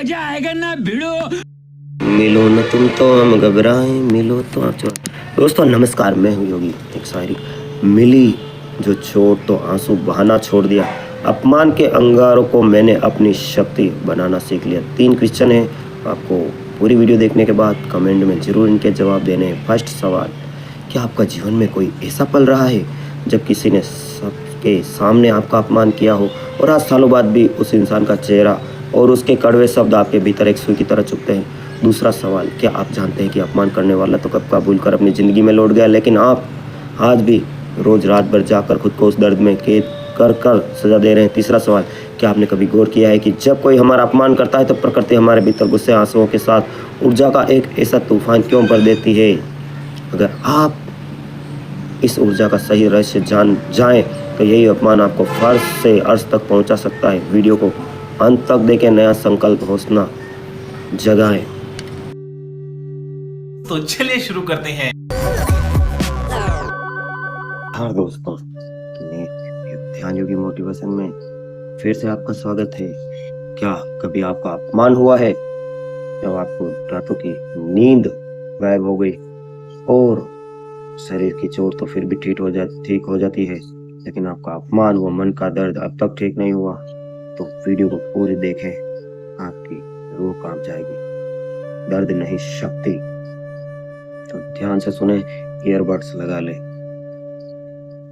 मजा आएगा ना भिड़ो। मिलो न तुम तो हम घबराए, मिलो तो आप चोर। दोस्तों नमस्कार, मैं हूँ योगी। एक शायरी। मिली जो चोट तो आंसू बहाना छोड़ दिया, अपमान के अंगारों को मैंने अपनी शक्ति बनाना सीख लिया। 3 क्वेश्चन है, आपको पूरी वीडियो देखने के बाद कमेंट में जरूर इनके जवाब देने हैं। फर्स्ट सवाल, क्या आपका जीवन में कोई ऐसा पल रहा है जब किसी ने सबके सामने आपका अपमान किया हो और आज सालों बाद भी उस इंसान का चेहरा और उसके कड़वे शब्द आपके भीतर एक सुई की तरह चुभते हैं? दूसरा सवाल, क्या आप जानते हैं कि अपमान करने वाला तो कब का भूलकर अपनी ज़िंदगी में लौट गया, लेकिन आप आज भी रोज़ रात भर जाकर खुद को उस दर्द में कैद कर कर सजा दे रहे हैं? तीसरा सवाल, क्या आपने कभी गौर किया है कि जब कोई हमारा अपमान करता है तो प्रकृति हमारे भीतर गुस्से आंसुओं के साथ ऊर्जा का एक ऐसा तूफान क्यों भर देती है? अगर आप इस ऊर्जा का सही रहस्य जान जाएं तो यही अपमान आपको फर्श से अर्श तक पहुंचा सकता है। वीडियो को अंत तक देखें, नया संकल्प हौसला जगाएं। तो चलिए शुरू करते हैं। हाँ दोस्तों, ध्यान योगी मोटिवेशन में फिर से आपका स्वागत है। क्या कभी आपका अपमान हुआ है जब आपको रातों की नींद गायब हो गई और शरीर की चोट तो फिर भी ठीक हो जाती है, लेकिन आपका अपमान व मन का दर्द अब तक ठीक नहीं हुआ? तो वीडियो को पूरी देखें, आपकी रूह कांप जाएगी। दर्द नहीं, शक्ति। तो ध्यान से सुने, ईयरबड्स लगा ले।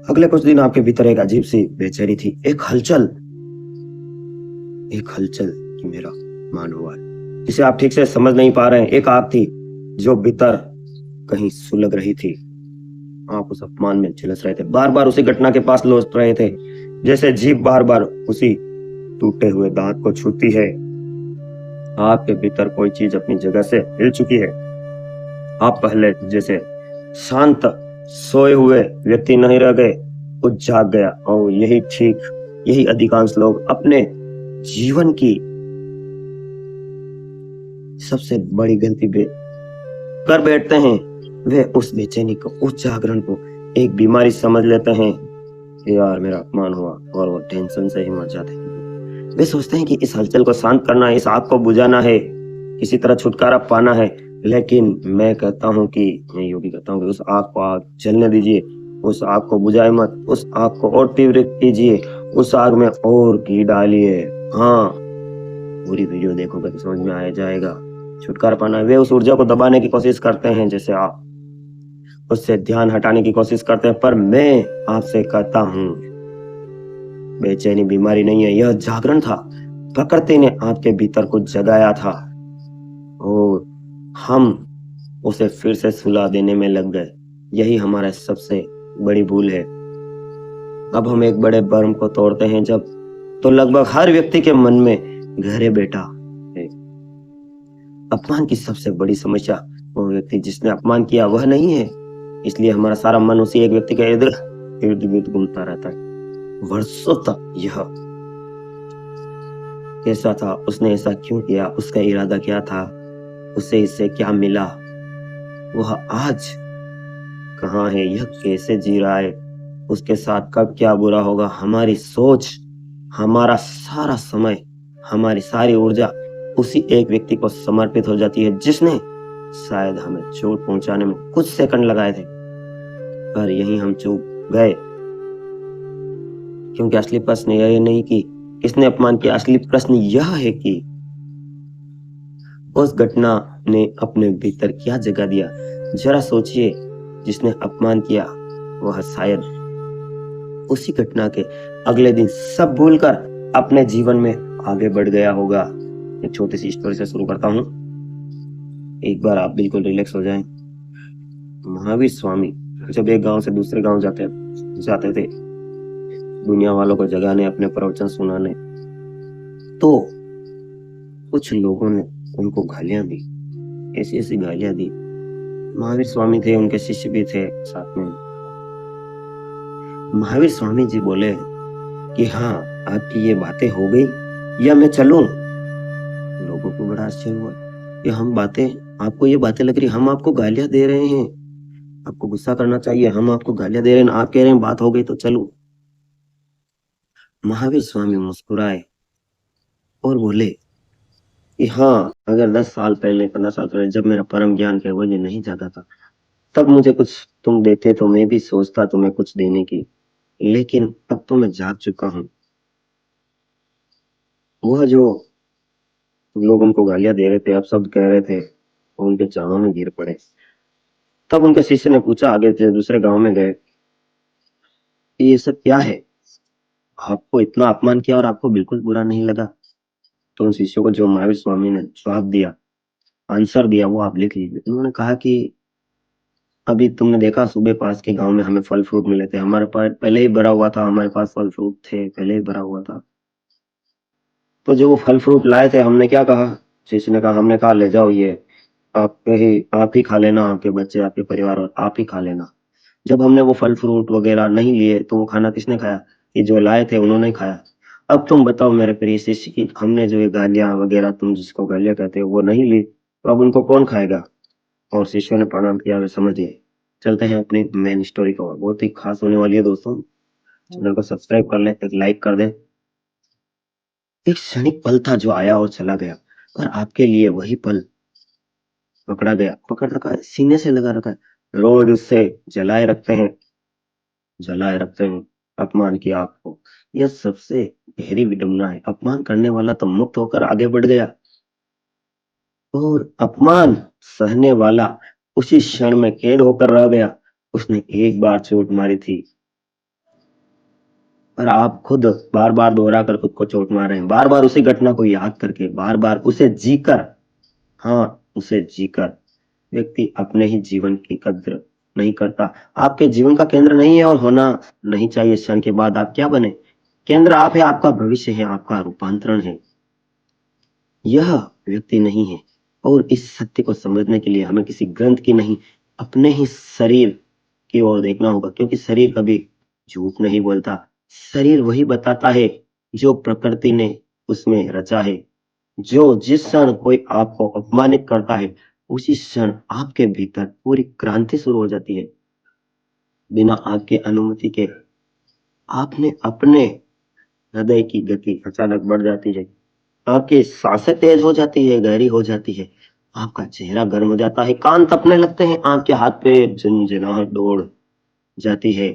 अगले कुछ दिन आपके भीतर एक अजीब सी बेचैनी थी, एक हलचल कि मेरा मान हुआ है, जिसे आप ठीक से समझ नहीं पा रहे हैं। एक आग थी जो भीतर कहीं सुलग रही थी। आप उस अपमान में झुलस रहे थे, बार बार उसी घटना के पास लौट रहे थे, जैसे जीभ बार बार उसी टूटे हुए दांत को छूती है। आपके भीतर कोई चीज अपनी जगह से हिल चुकी है। आप पहले जैसे शांत सोए हुए व्यक्ति नहीं रह गए, वो जाग गया। और यही अधिकांश लोग अपने जीवन की सबसे बड़ी गलती कर बैठते हैं। वे उस बेचैनी को, उस जागरण को एक बीमारी समझ लेते हैं कि यार मेरा अपमान हुआ, और वो टेंशन से ही मर जाते हैं। वे सोचते हैं कि इस हलचल को शांत करना है, इस आग को बुझाना है, किसी तरह छुटकारा पाना है। लेकिन मैं योगी कहता हूँ कि उस आग को आग जलने दीजिए, उस आग को बुझाए मत, उस आग को और तीव्र कीजिए, उस आग में और घी डालिए। हाँ, पूरी वीडियो देखोगे तो समझ में आ जाएगा। छुटकारा पाना है। वे उस ऊर्जा को दबाने की कोशिश करते हैं, जैसे आप उससे ध्यान हटाने की कोशिश करते हैं, पर मैं आपसे कहता हूँ, बेचैनी बीमारी नहीं है, यह जागरण था। प्रकृति ने आपके भीतर कुछ जगाया था और हम उसे फिर से सुला देने में लग गए। यही हमारा सबसे बड़ी भूल है। अब हम एक बड़े भ्रम को तोड़ते हैं जब तो लगभग हर व्यक्ति के मन में घरे बैठा है। अपमान की सबसे बड़ी समस्या वो व्यक्ति जिसने अपमान किया वह नहीं है, इसलिए हमारा सारा मन उसी एक व्यक्ति के इर्द गिर्द घूमता रहता है। वर्षों तक यह कैसा था, उसने ऐसा क्यों किया, उसका इरादा क्या था, उसे इससे क्या मिला, वह आज कहाँ है, यह कैसे जी रहा है, उसके साथ कब क्या बुरा होगा। हमारी सोच, हमारा सारा समय, हमारी सारी ऊर्जा उसी एक व्यक्ति को समर्पित हो जाती है जिसने शायद हमें चोट पहुंचाने में कुछ सेकंड लगाए थे। पर यही हम चूक गए, क्योंकि असली प्रश्न यह नहीं कि किसने अपमान किया, असली प्रश्न यह है कि उस घटना ने अपने भीतर क्या जगा दिया। जरा सोचिए, जिसने अपमान किया वह शायद उसी घटना के अगले दिन सब भूलकर अपने जीवन में आगे बढ़ गया होगा। एक छोटी सी स्टोरी से शुरू करता हूँ। एक बार आप बिल्कुल रिलैक्स हो जाएं। महावीर स्वामी जब एक गांव से दूसरे गांव जाते थे दुनिया वालों को जगाने, अपने प्रवचन सुनाने, तो कुछ लोगों ने उनको गालियां दी, ऐसी गालियां दी। महावीर स्वामी थे, उनके शिष्य भी थे साथ में। महावीर स्वामी जी बोले कि हाँ, आपकी ये बातें हो गई या मैं चलूं? लोगों को बड़ा आश्चर्य हुआ कि आपको ये बातें लग रही, हम आपको गालियां दे रहे हैं, आपको गुस्सा करना चाहिए, हम आपको गालियां दे रहे हैं, आप कह रहे हैं बात हो गई तो चलो। महावीर स्वामी मुस्कुराए और बोले कि हाँ, अगर 10 साल पहले 15 साल पहले जब मेरा परम ज्ञान कैवल्य नहीं जागा था, तब मुझे कुछ तुम देते तो मैं भी सोचता तुम्हें कुछ देने की, लेकिन अब तो मैं जाग चुका हूँ। वह जो लोग उनको गालियां दे रहे थे, अब शब्द कह रहे थे, वो उनके चरणों में गिर पड़े। तब उनके शिष्य ने पूछा, आगे थे दूसरे गांव में गए, कि ये सब क्या है? आपको इतना अपमान किया और आपको बिल्कुल बुरा नहीं लगा? तो उन शिष्यों को जो महावीर स्वामी ने जवाब दिया, आंसर दिया, वो आप लिख लीजिए। उन्होंने कहा कि अभी तुमने देखा सुबह पास के गांव में हमें फल फ्रूट मिले थे, हमारे पास पहले ही भरा हुआ था, हमारे पास फल फ्रूट थे, पहले ही भरा हुआ था। तो जो वो फल फ्रूट लाए थे, हमने क्या कहा? शिष्य ने कहा, हमने कहा ले जाओ, ये आप ही खा लेना, आपके बच्चे, आपके परिवार, और आप ही खा लेना। जब हमने वो फल फ्रूट वगैरह नहीं लिए, तो वो खाना किसने खाया? ये जो लाए थे उन्होंने ही खाया। अब तुम बताओ मेरे प्रिय शिष्य, की हमने जो ये गालियां वगैरह, तुम जिसको गालियां कहते हो, वो नहीं ली, तो अब उनको कौन खाएगा? और शिष्यों ने प्रणाम किया, वे समझ गए। चलते हैं अपनी मेन स्टोरी को, बहुत ही खास होने वाली है दोस्तों। चैनल को सब्सक्राइब कर लें, एक लाइक कर दें। एक क्षणिक पल था जो आया और चला गया, पर आपके लिए वही पल पकड़ा गया, पकड़ रखा है, सीने से लगा रखा है। रोज उससे जलाए रखते हैं अपमान की आग को। यह सबसे गहरी विडंबना है। अपमान करने वाला तो मुक्त होकर आगे बढ़ गया, और अपमान सहने वाला उसी क्षण में कैद होकर रह गया। उसने एक बार चोट मारी थी, पर आप खुद बार बार दोहरा कर खुद को चोट मार रहे हैं, बार बार उसी घटना को याद करके, बार बार उसे जीकर। हाँ, उसे जीकर व्यक्ति अपने ही जीवन की कद्र नहीं करता। आपके जीवन का केंद्र नहीं है और होना नहीं चाहिए। क्षण के बाद आप क्या बने? केंद्र आप है, आपका भविष्य है, आपका रूपांतरण है, यह व्यक्ति नहीं है। और इस सत्य को समझने के लिए हमें किसी ग्रंथ की नहीं, अपने ही शरीर की ओर देखना होगा, क्योंकि शरीर कभी झूठ नहीं बोलता। शरीर वही बताता है जो प्रकृति ने उसमें रचा है। जो जिस क्षण कोई आपको अपमानित करता है, उसी क्षण आपके भीतर पूरी क्रांति शुरू हो जाती है, बिना आपके अनुमति के। आपने अपने हृदय की गति अचानक बढ़ जाती है, आपकी सांसें तेज हो जाती है, गहरी हो जाती है, आपका चेहरा गर्म हो जाता है, कान तपने लगते हैं, आपके हाथ पे झनझनाहट दौड़ जाती है।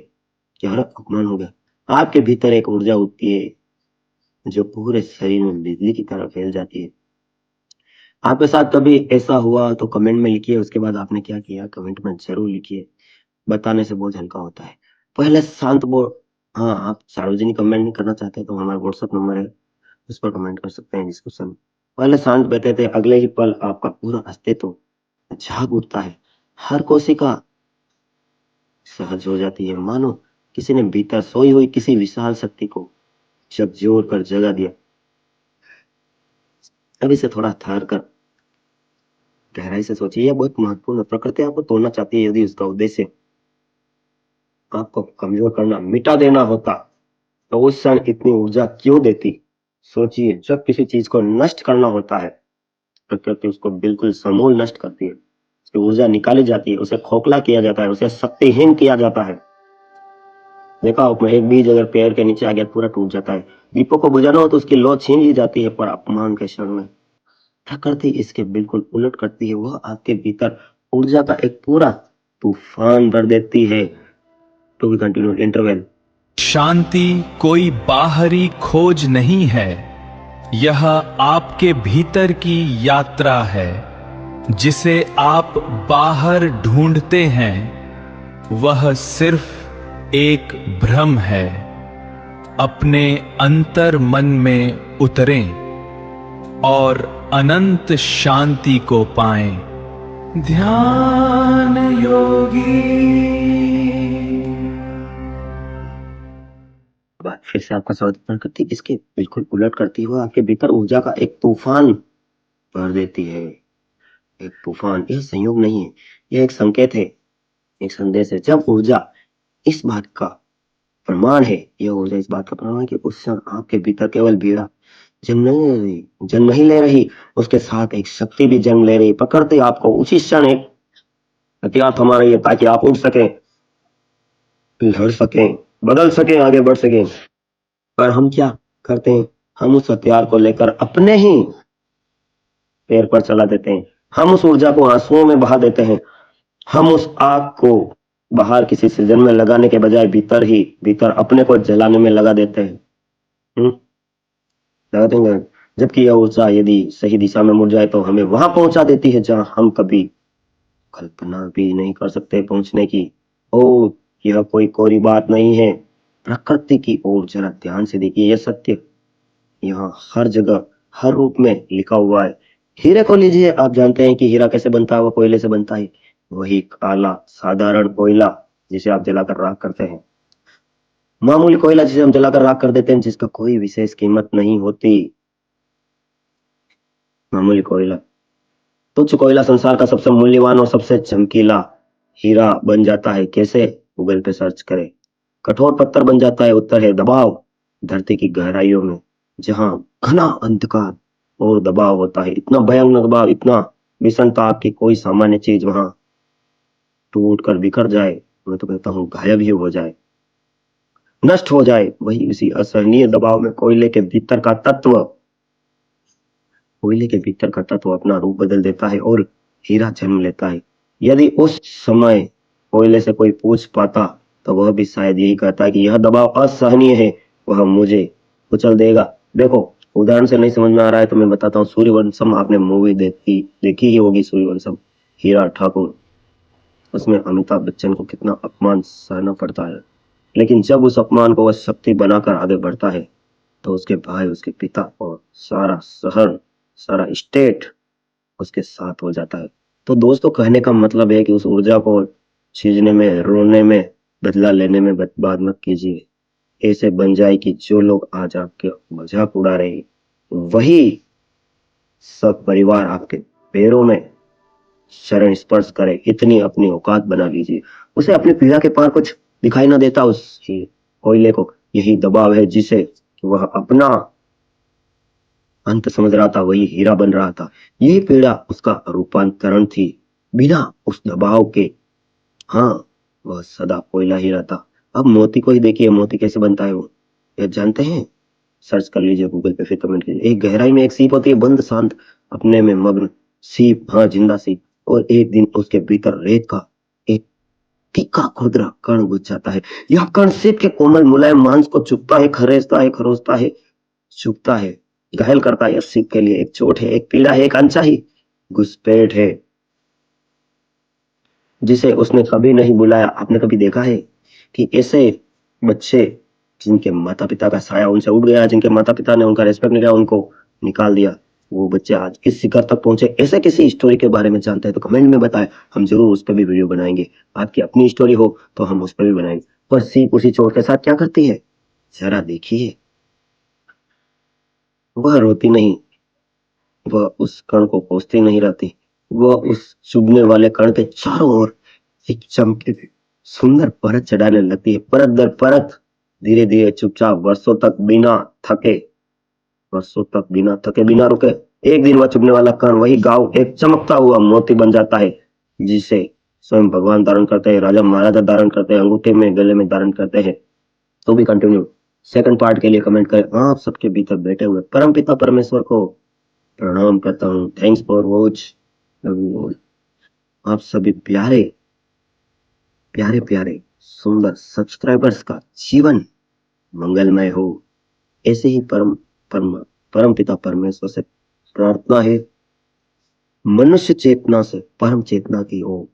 क्या अपमान हो गया? आपके भीतर एक ऊर्जा उठती है जो पूरे शरीर में बिजली की तरह फैल जाती है। आपके साथ कभी ऐसा हुआ तो कमेंट में लिखिए, उसके बाद आपने क्या किया कमेंट में जरूर लिखिए। बताने से बोझ हल्का होता है। पहले शांत बो हाँ, आप सार्वजनिक कमेंट नहीं करना चाहते तो हमारा व्हाट्सएप नंबर है, उस पर कमेंट कर सकते हैं डिस्कशन। पहले शांत बैठे थे, अगले ही पल आपका पूरा अस्तित्व झाग उठता है। हर कोशिका सहज हो जाती है, मानो किसी ने भीतर सोई हुई किसी विशाल शक्ति को झकझोर कर जगा दिया। अब इसे थोड़ा ठहर कर गहराई से सोचिए, यह बहुत महत्वपूर्ण है। प्रकृति आपको तोड़ना चाहती है, यदि उसका उद्देश्य आपको कमजोर करना, मिटा देना होता, तो उस क्षण इतनी ऊर्जा क्यों देती? सोचिए, जब किसी चीज को नष्ट करना होता है, प्रकृति उसको बिल्कुल समूल नष्ट करती है, उसकी ऊर्जा निकाली जाती है, उसे खोखला किया जाता है, उसे शक्तिहीन किया जाता है। देखा आपने, एक बीज अगर पेड़ के नीचे आ गया पूरा टूट जाता है। दीपक को बुझाना हो तो उसकी लौ छीन ली जाती है, पर अपमान के क्षण में प्रकृति इसके बिल्कुल उलट करती है। वह आपके भीतर ऊर्जा का एक पूरा तूफान भर देती है। To be continue interval. शांति कोई बाहरी खोज नहीं है, यह आपके भीतर की यात्रा है। जिसे आप बाहर ढूंढते हैं, वह सिर्फ एक भ्रम है। अपने अंतर मन में उतरें और अनंत शांति को पाएं। ध्यान योगी। फिर से आपका स्वागत। प्रकृति इसके बिल्कुल उलट करती है, आपके भीतर ऊर्जा का एक तूफान भर देती है। एक तूफान, यह संयोग नहीं है, यह एक संकेत है, एक संदेश है। जब ऊर्जा इस बात का प्रमाण है, यह ऊर्जा इस बात का प्रमाण है कि उस क्षण आपके भीतर केवल भीड़ा जन्म नहीं ले रही, उसके साथ एक शक्ति भी जन्म ले रही। प्रकृति आपको उसी क्षण एक हथियार थमा रही है, ताकि आप उठ सके, लड़ सके, बदल सके, आगे बढ़ सके। पर हम क्या करते हैं? हम उस हथियार को लेकर अपने ही पैर पर चला देते हैं। हम उस ऊर्जा को आंसुओं में बहा देते हैं। हम उस आग को बाहर किसी सृजन में लगाने के बजाय भीतर अपने को जलाने में लगा देते हैं। हम्म, लगा देंगे। जबकि यह ऊर्जा यदि सही दिशा में मुड़ जाए तो हमें वहां पहुंचा देती है जहां हम कभी कल्पना भी नहीं कर सकते पहुंचने की। ओ, यह कोई कोरी बात नहीं है। प्रकृति की ओर जरा ध्यान से देखिए, यह सत्य यहाँ हर जगह हर रूप में लिखा हुआ है। हीरे को लीजिए, आप जानते हैं कि हीरा कैसे बनता है? वो कोयले से बनता है। वही काला साधारण कोयला जिसे आप जलाकर राख करते हैं। मामूली कोयला जिसे हम जलाकर राख कर देते हैं, जिसका कोई विशेष कीमत नहीं होती। मामूली कोयला, तुच्छ कोयला संसार का सबसे मूल्यवान और सबसे चमकीला हीरा बन जाता है। कैसे? गूगल पे सर्च करें। कठोर पत्थर बन जाता है। उत्तर है दबाव। धरती की गहराइयों में जहां घना अंधकार और दबाव होता है, इतना भयानक दबाव, इतना भीषण ताप की कोई सामान्य चीज वहां टूट कर बिखर जाए, मैं तो कहता हूँ गायब ही हो जाए, नष्ट हो जाए। वही उसी असहनीय दबाव में कोयले के भीतर का तत्व अपना रूप बदल देता है और हीरा जन्म लेता है। यदि उस समय कोयले से कोई पूछ पाता तो वह भी शायद यही कहता कि यह दबाव असहनीय है, वह मुझे कुचल देगा। देखो, उदाहरण से नहीं समझ में आ रहा है तो मैं बताता हूँ। सूर्यवंशम, आपने मूवी देखी ही होगी सूर्यवंशम। हीरा ठाकुर, उसमें अमिताभ बच्चन को कितना अपमान सहना पड़ता है, लेकिन जब उस अपमान को वह शक्ति बनाकर आगे बढ़ता है तो उसके भाई, उसके पिता और सारा शहर, सारा स्टेट उसके साथ हो जाता है। तो दोस्तों, कहने का मतलब है कि उस ऊर्जा को छीजने में, रोने में, बदला लेने में बर्बाद मत कीजिए। ऐसे बन जाए कि जो लोग आज आपके मजाक उड़ा रहे हैं, वही सब परिवार आपके पैरों में शरण स्पर्श करे। इतनी अपनी औकात बना लीजिए। उसे अपनी पीड़ा के पार कुछ दिखाई ना देता उस कोयले को। यही दबाव है जिसे वह अपना अंत समझ रहा था, वही हीरा बन रहा था। यही पीड़ा उसका रूपांतरण थी, बिना उस दबाव के। हाँ, वह सदा कोयला ही रहता। अब मोती को ही देखिए, मोती कैसे बनता है वो, ये जानते हैं? सर्च कर लीजिए गूगल पे, फिर कमेंट कीजिए। एक गहराई में एक सीप होती है, बंद, शांत, अपने में मग्न सीप, हाँ, जिंदा सीप। और एक दिन उसके भीतर रेत का एक तीखा खुरदरा कण घुस जाता है। यह कण सीप के कोमल मुलायम मांस को चुभता है, खरेचता है, खरोचता है, चुभता है, घायल करता है। यह सीप के लिए एक चोट है, एक पीड़ा है, एक अनचाही घुसपैठ है जिसे उसने कभी नहीं बुलाया। आपने कभी देखा है कि ऐसे बच्चे जिनके माता पिता का साया उनसे उड़ गया, जिनके माता पिता ने उनका रेस्पेक्ट नहीं किया, उनको निकाल दिया, वो बच्चे आज किस शिखर तक पहुंचे? ऐसे किसी स्टोरी के बारे में जानते हैं तो कमेंट में बताएं, हम जरूर उस पर भी वीडियो बनाएंगे। आपकी अपनी स्टोरी हो तो हम उस पर भी बनाएंगे। पर सीप उसी चोट के साथ क्या करती है, जरा देखिए। वह रोती नहीं, वह उस कण को कोसती नहीं रहती, वह उस चुभने वाले कण के चारों ओर एक चमके सुंदर परत चढ़ाने लगती है, परत दर परत, धीरे धीरे, चुपचाप, वर्षों तक बिना थके, बिना रुके। एक दिन वह चुभने वाला कण, वही गाँव, एक चमकता हुआ मोती बन जाता है, जिसे स्वयं भगवान धारण करते हैं, राजा महाराजा धारण करते हैं, अंगूठे में, गले में धारण करते हैं। तो भी कंटिन्यू सेकंड पार्ट के लिए कमेंट करें। आप सबके भीतर बैठे हुए परम पिता परमेश्वर को प्रणाम करता हूँ। Thanks for watch. आप सभी प्यारे प्यारे प्यारे सुंदर सब्सक्राइबर्स का जीवन मंगलमय हो। ऐसे ही परम परम परम पिता परमेश्वर से प्रार्थना है, मनुष्य चेतना से परम चेतना की ओर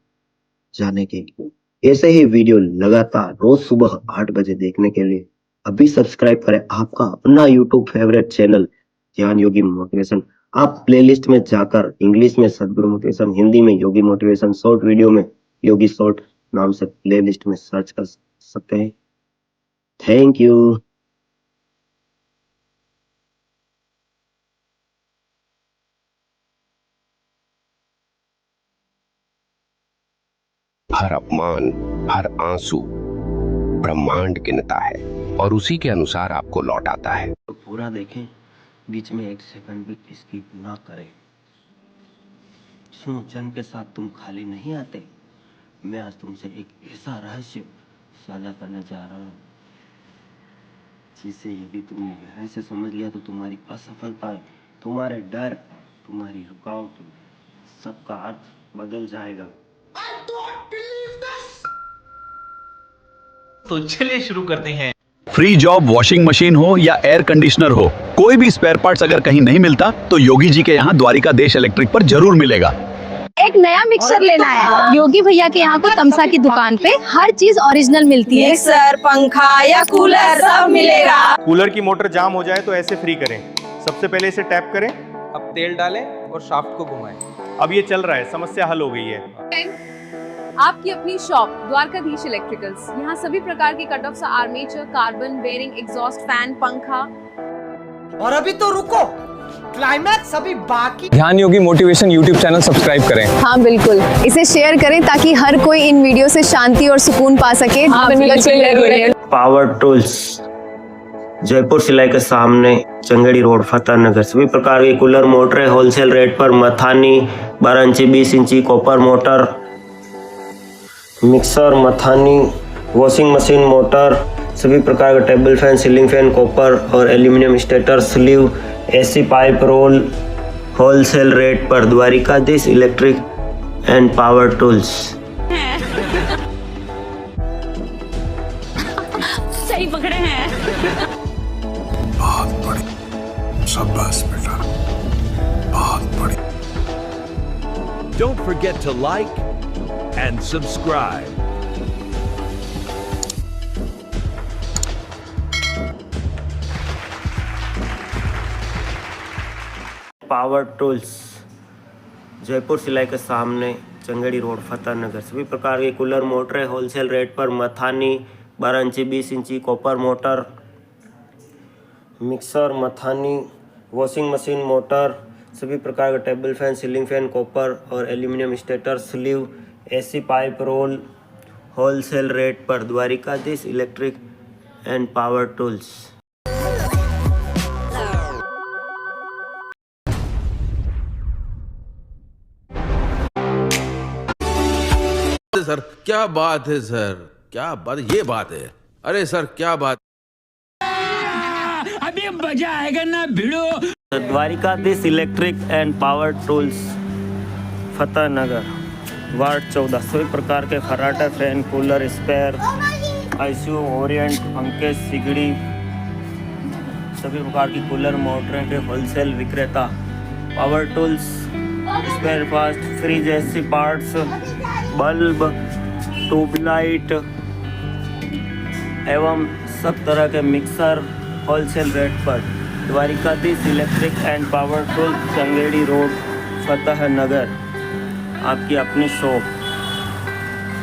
जाने के लिए ऐसे ही वीडियो लगातार रोज सुबह 8 बजे देखने के लिए अभी सब्सक्राइब करें आपका अपना यूट्यूब फेवरेट चैनल ज्ञान योगी मोटिवेशन। आप प्लेलिस्ट में जाकर इंग्लिश में सदगुरु मोटिवेशन, हिंदी में योगी मोटिवेशन, शॉर्ट वीडियो में योगी शॉर्ट नाम से प्लेलिस्ट में सर्च कर सकते हैं। Thank you. हर अपमान, हर आंसू ब्रह्मांड गिनता है और उसी के अनुसार आपको लौटाता है। तो पूरा देखें, बीच में एक सेकंड भी स्किप ना करें। सुनो, जन्म के साथ तुम खाली नहीं आते। मैं आज तुमसे एक ऐसा रहस्य साझा करने जा रहा हूँ जिसे यदि तुमने गहराई से समझ लिया तो तुम्हारी असफलता, तुम्हारे डर तुम्हारी रुकावट में सबका अर्थ बदल जाएगा। तो चलिए शुरू करते हैं। फ्री जॉब वॉशिंग मशीन हो या एयर कंडीशनर हो, कोई भी स्पेयर पार्ट्स अगर कहीं नहीं मिलता तो योगी जी के यहाँ द्वारिका देश इलेक्ट्रिक पर जरूर मिलेगा। एक नया मिक्सर लेना है। योगी भैया के यहाँ को तमसा की दुकान पे हर चीज ओरिजिनल मिलती है। मिक्सर, पंखा या कूलर सब मिलेगा। कूलर की मोटर जाम हो जाए तो ऐसे फ्री करें। सबसे पहले इसे टैप करें। अब तेल डालें और शाफ्ट को घुमाएं। अब ये चल रहा है, समस्या हल हो गई है। आपकी अपनी शॉप द्वारकाधीश इलेक्ट्रिकल्स। यहाँ सभी प्रकार के cut of armature, carbon, bearing, exhaust fan, पंखा। और अभी तो रुको, क्लाइमैक्स अभी बाकी। Dhyan Yogi motivation YouTube channel subscribe करें। हाँ बिल्कुल, इसे शेयर करें ताकि हर कोई इन वीडियो से शांति और सुकून पा सके। पावर टूल्स, जयपुर सिलाई के सामने, चंगेड़ी रोड, फतेह नगर। सभी प्रकार के कूलर मोटरें होलसेल रेट पर। मथानी 12 इंची 20 इंची कॉपर मोटर, मिक्सर, मथानी, वॉशिंग मशीन मोटर, सभी प्रकार के table fan, ceiling fan, copper और aluminium stator, sleeve, AC pipe roll, wholesale rate पर। Dwarkadhish electric and power tools. सही पकड़े हैं। बहुत बड़ी, शाबाश बेटा, बहुत बड़ी। Don't forget to like and subscribe. Power tools, Jaipur सिलाई के सामने, चंगेड़ी रोड, फतेह नगर। सभी प्रकार के कूलर मोटरें होलसेल रेट पर। मथानी 12 इंची 20 इंची कॉपर मोटर, मिक्सर, मथानी, वॉशिंग मशीन मोटर, सभी प्रकार के table fan, ceiling fan, copper और aluminium stator, sleeve, AC pipe roll, wholesale rate पर। Dwarkadhish electric and power tools. Sir क्या बात है सर, क्या बात, ये बात है। अरे सर क्या बात। अभी मजा आएगा ना भिड़ो। Dwarikadhish electric and power tools, Fateh Nagar, ward 14। सभी प्रकार के खराटा fan, cooler, spare, ICU, Orient, पंखे, सिगड़ी, सभी प्रकार की कूलर मोटरें के होलसेल विक्रेता। Power tools, spare parts, fridge, AC parts, bulb, tube light एवं सब तरह के मिक्सर होलसेल रेट पर। Dwarkadhish electric and power tools, Changedi road, Fateh Nagar. आपकी अपनी शॉप।